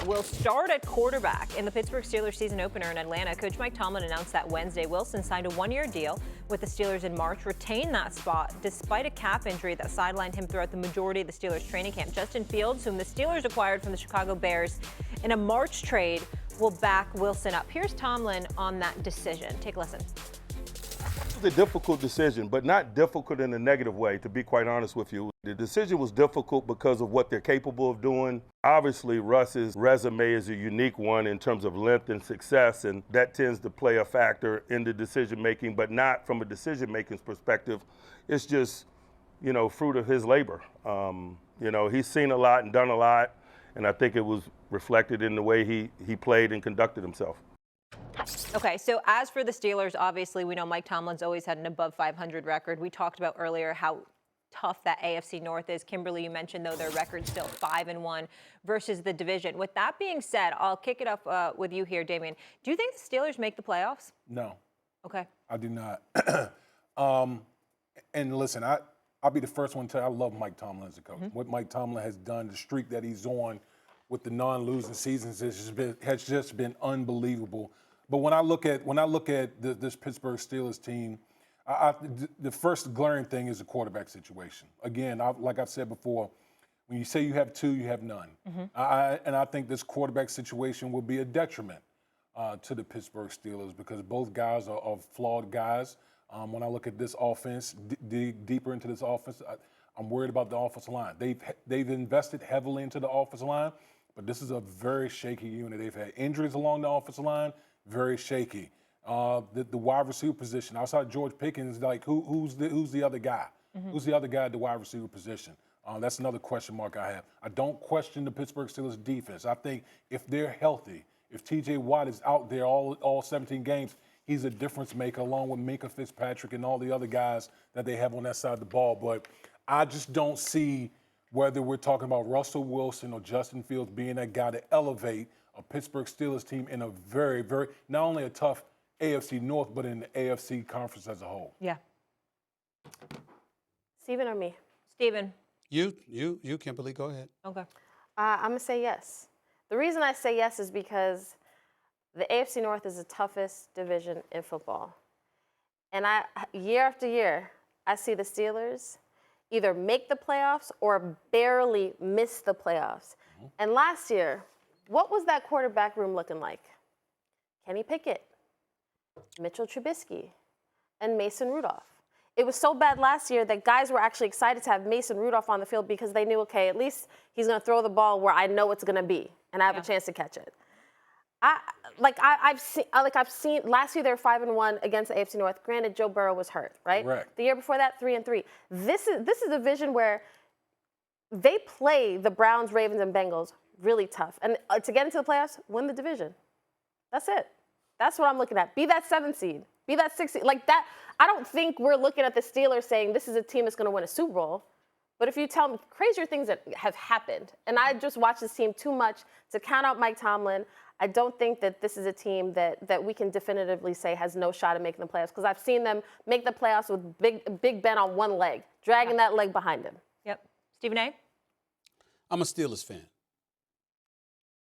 will start at quarterback in the Pittsburgh Steelers season opener in Atlanta. Coach Mike Tomlin announced that Wednesday. Wilson signed a one-year deal with the Steelers in March, retained that spot despite a calf injury that sidelined him throughout the majority of the Steelers training camp. Justin Fields, whom the Steelers acquired from the Chicago Bears in a March trade, will back Wilson up. Here's Tomlin on that decision. Take a listen. It was a difficult decision, but not difficult in a negative way, to be quite honest with you. The decision was difficult because of what they're capable of doing. Obviously, Russ's resume is a unique one in terms of length and success, and that tends to play a factor in the decision-making, but not from a decision-making perspective. It's just, fruit of his labor. He's seen a lot and done a lot, and I think it was reflected in the way he played and conducted himself. Okay, so as for the Steelers, obviously we know Mike Tomlin's always had an above 500 record. We talked about earlier how tough that AFC North is. Kimberley, you mentioned, though, their record's still 5-1 versus the division. With that being said, I'll kick it up with you here, Damien. Do you think the Steelers make the playoffs? No. Okay. I do not. And listen, I'll be the first one to tell you, I love Mike Tomlin as a coach. What Mike Tomlin has done, the streak that he's on with the non-losing seasons has just been unbelievable. But when I look at this Pittsburgh Steelers team, the first glaring thing is the quarterback situation. Again, like I've said before, when you say you have two, you have none. And I think this quarterback situation will be a detriment to the Pittsburgh Steelers because both guys are flawed guys. When I look at this offense, dig deeper into this offense, I'm worried about the offensive line. They've invested heavily into the offensive line, but this is a very shaky unit. They've had injuries along the offensive line. Very shaky. The wide receiver position, outside George Pickens, like who's the other guy? Who's the other guy at the wide receiver position? That's another question mark I have. I don't question the Pittsburgh Steelers defense. I think if they're healthy, if T.J. Watt is out there all 17 games, he's a difference maker along with Minkah Fitzpatrick and all the other guys that they have on that side of the ball. But I just don't see whether we're talking about Russell Wilson or Justin Fields being that guy to elevate a Pittsburgh Steelers team in a very, very, not only a tough AFC North, but in the AFC conference as a whole. Yeah. Steven or me? Steven. You, Kimberly, go ahead. Okay. I'm going to say yes. The reason I say yes is because the AFC North is the toughest division in football. And year after year, I see the Steelers either make the playoffs or barely miss the playoffs. And last year, what was that quarterback room looking like? Kenny Pickett, Mitchell Trubisky, and Mason Rudolph. It was so bad last year that guys were actually excited to have Mason Rudolph on the field because they knew, okay, at least he's going to throw the ball where I know it's going to be, and I have a chance to catch it. I've seen last year they were 5-1 against the AFC North. Granted, Joe Burrow was hurt, right? Correct. The year before that, 3-3. This is a division where they play the Browns, Ravens, and Bengals really tough. And to get into the playoffs, win the division. That's it. That's what I'm looking at. Be that 7th seed. Be that 6th seed. Like that, I don't think we're looking at the Steelers saying this is a team that's going to win a Super Bowl. But if you tell me crazier things that have happened, and I just watched this team too much to count out Mike Tomlin, I don't think that this is a team that we can definitively say has no shot at making the playoffs because I've seen them make the playoffs with Big Ben on one leg, dragging that leg behind him. Yep. Stephen A? I'm a Steelers fan,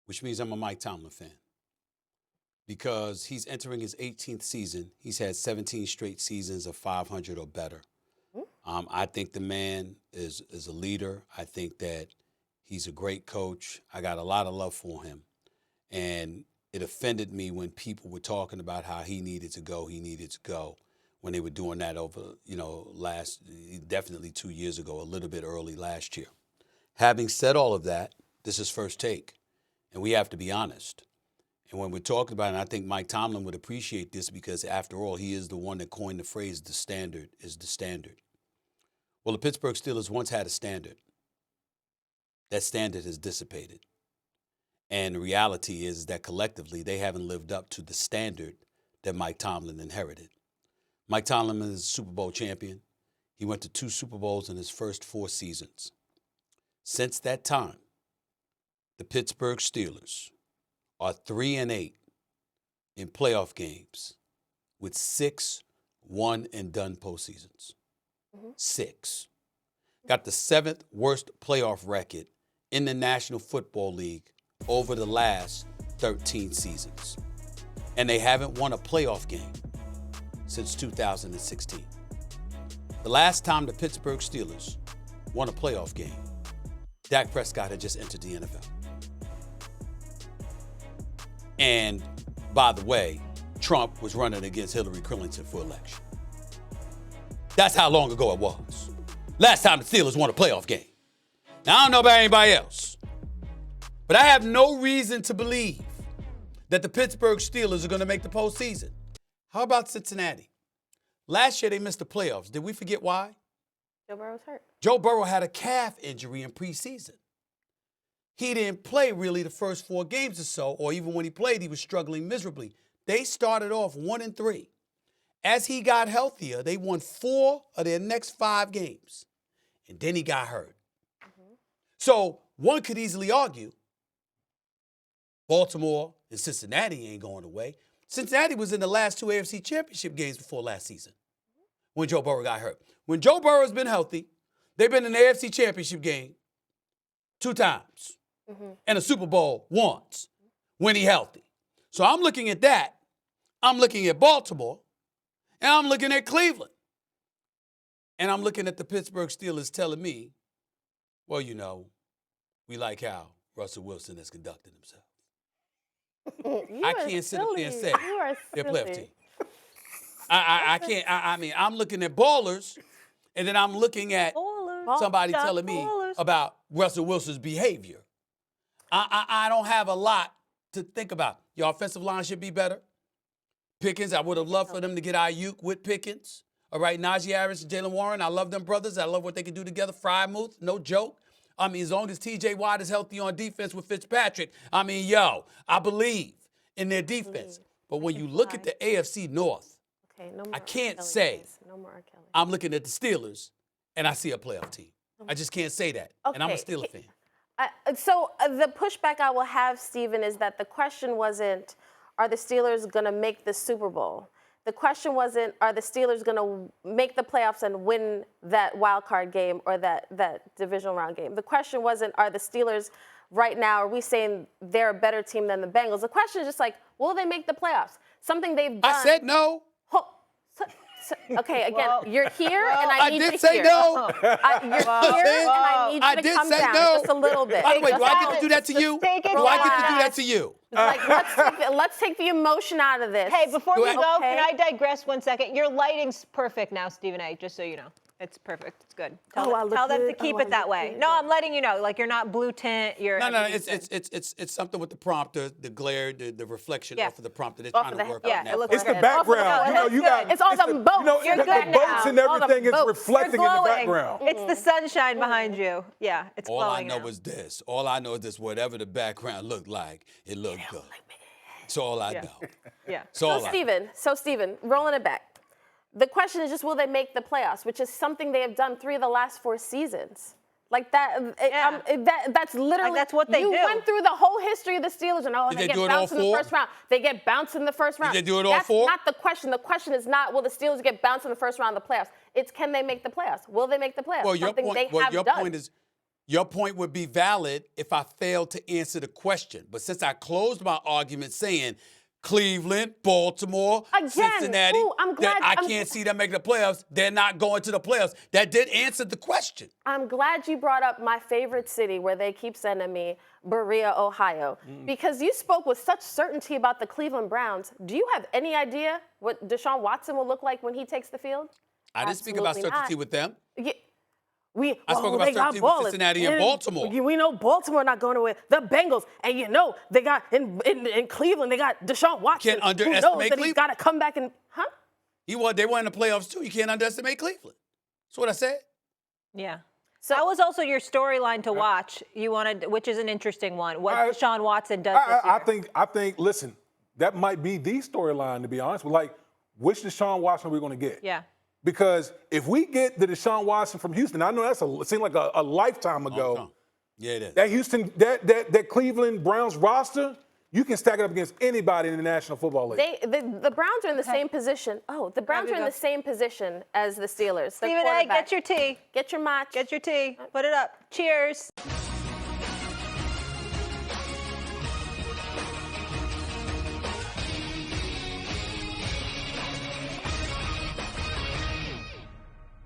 which means I'm a Mike Tomlin fan because he's entering his 18th season. He's had 17 straight seasons of 500 or better. I think the man is a leader. I think that he's a great coach. I got a lot of love for him. And it offended me when people were talking about how he needed to go when they were doing that over, definitely 2 years ago, a little bit early last year. Having said all of that, this is First Take, and we have to be honest. And when we're talking about it, and I think Mike Tomlin would appreciate this because, after all, he is the one that coined the phrase, the standard is the standard. Well, the Pittsburgh Steelers once had a standard. That standard has dissipated. And the reality is that collectively, they haven't lived up to the standard that Mike Tomlin inherited. Mike Tomlin is a Super Bowl champion. He went to 2 Super Bowls in his first 4 seasons. Since that time, the Pittsburgh Steelers are 3-8 in playoff games with 6 one-and-done postseasons. 6. Got the 7th worst playoff record in the National Football League over the last 13 seasons. And they haven't won a playoff game since 2016. The last time the Pittsburgh Steelers won a playoff game, Dak Prescott had just entered the NFL. And by the way, Trump was running against Hillary Clinton for election. That's how long ago it was. Last time the Steelers won a playoff game. Now, I don't know about anybody else, but I have no reason to believe that the Pittsburgh Steelers are going to make the postseason. How about Cincinnati? Last year, they missed the playoffs. Did we forget why? Joe Burrow's hurt. Joe Burrow had a calf injury in preseason. He didn't play really the first 4 games or so, or even when he played, he was struggling miserably. They started off 1-3. As he got healthier, they won 4 of their next 5 games. And then he got hurt. So one could easily argue Baltimore and Cincinnati ain't going away. Cincinnati was in the last 2 AFC Championship games before last season when Joe Burrow got hurt. When Joe Burrow's been healthy, they've been in the AFC Championship game 2 times and a Super Bowl once when he's healthy. So I'm looking at that. I'm looking at Baltimore, and I'm looking at Cleveland. And I'm looking at the Pittsburgh Steelers telling me, well, you know, we like how Russell Wilson has conducted himself. I can't sit up there and say they're a playoff team. I can't. I mean, I'm looking at ballers, and then I'm looking at somebody telling me about Russell Wilson's behavior. I don't have a lot to think about. Your offensive line should be better. Pickens, I would have loved for them to get Ayuk with Pickens. All right, Najee Harris and Jalen Warren, I love them brothers. I love what they can do together. Frymouth, no joke. I mean, as long as T.J. Watt is healthy on defense with Fitzpatrick, I mean, yo, I believe in their defense. But when you look at the AFC North, I can't say I'm looking at the Steelers and I see a playoff team. I just can't say that. And I'm a Steelers fan. So the pushback I will have, Stephen, is that the question wasn't, are the Steelers going to make the Super Bowl? The question wasn't, are the Steelers going to make the playoffs and win that wild card game or that divisional round game? The question wasn't, are the Steelers right now, are we saying they're a better team than the Bengals? The question is just like, will they make the playoffs? Something they've done. I said no. Okay, again, you're here, and I need did you say here. No. You're here, and I need you to come down just a little bit. By the way, do I get to do that to you? Do I get to do that to you? Like, let's take the emotion out of this. Hey, before we go, Okay. can I digress 1 second? Your lighting's perfect now, Stephen A., just so you know. It's perfect. It's good. Tell them to keep it that way. No, I'm letting you know. Like, you're not blue tint. You're No. It's something with the prompter, the glare, the reflection off of the prompter. They're trying to work on that. It's the background. You got. It's all the boats. You're good now. The boats and everything is reflecting in the background. It's the sunshine behind you. Yeah, it's glowing. All I know is this. All I know is this. Whatever the background looked like, it looked good. That's all I know. Yeah. So Stephen, rolling it back. The question is just, will they make the playoffs, which is something they have done 3 of the last 4 seasons. Like that, that's literally, that's what they do. You went through the whole history of the Steelers and they get bounced in the first round. They get bounced in the first round. Did they do it all 4? That's not the question. The question is not, will the Steelers get bounced in the first round of the playoffs? It's, can they make the playoffs? Will they make the playoffs? Well, your point would be valid if I failed to answer the question. But since I closed my argument saying Cleveland, Baltimore, Cincinnati, I can't see them making the playoffs. They're not going to the playoffs. That did answer the question. I'm glad you brought up my favorite city where they keep sending me, Berea, Ohio, because you spoke with such certainty about the Cleveland Browns. Do you have any idea what Deshaun Watson will look like when he takes the field? I didn't speak about certainty with them. I spoke about certainty with Cincinnati and Baltimore. We know Baltimore not going to win. The Bengals, and you know they got in Cleveland, they got Deshaun Watson. Can't underestimate who knows that Cleveland. he's got to come back and They won in the playoffs too. You can't underestimate Cleveland. That's what I said. Yeah. So that was also your storyline to watch. You wanted, which is an interesting one. What Deshaun Watson does this year. I think. Listen, that might be the storyline, to be honest. But like, which Deshaun Watson are we going to get? Yeah. Because if we get the Deshaun Watson from Houston, I know it seemed like a lifetime ago. Yeah, it is. That Houston, that Cleveland Browns roster, you can stack it up against anybody in the National Football League. The Browns are in the same position. Oh, the Browns are in the same position as the Steelers. Stephen A., get your tea. Get your match. Get your tea. Put it up. Cheers.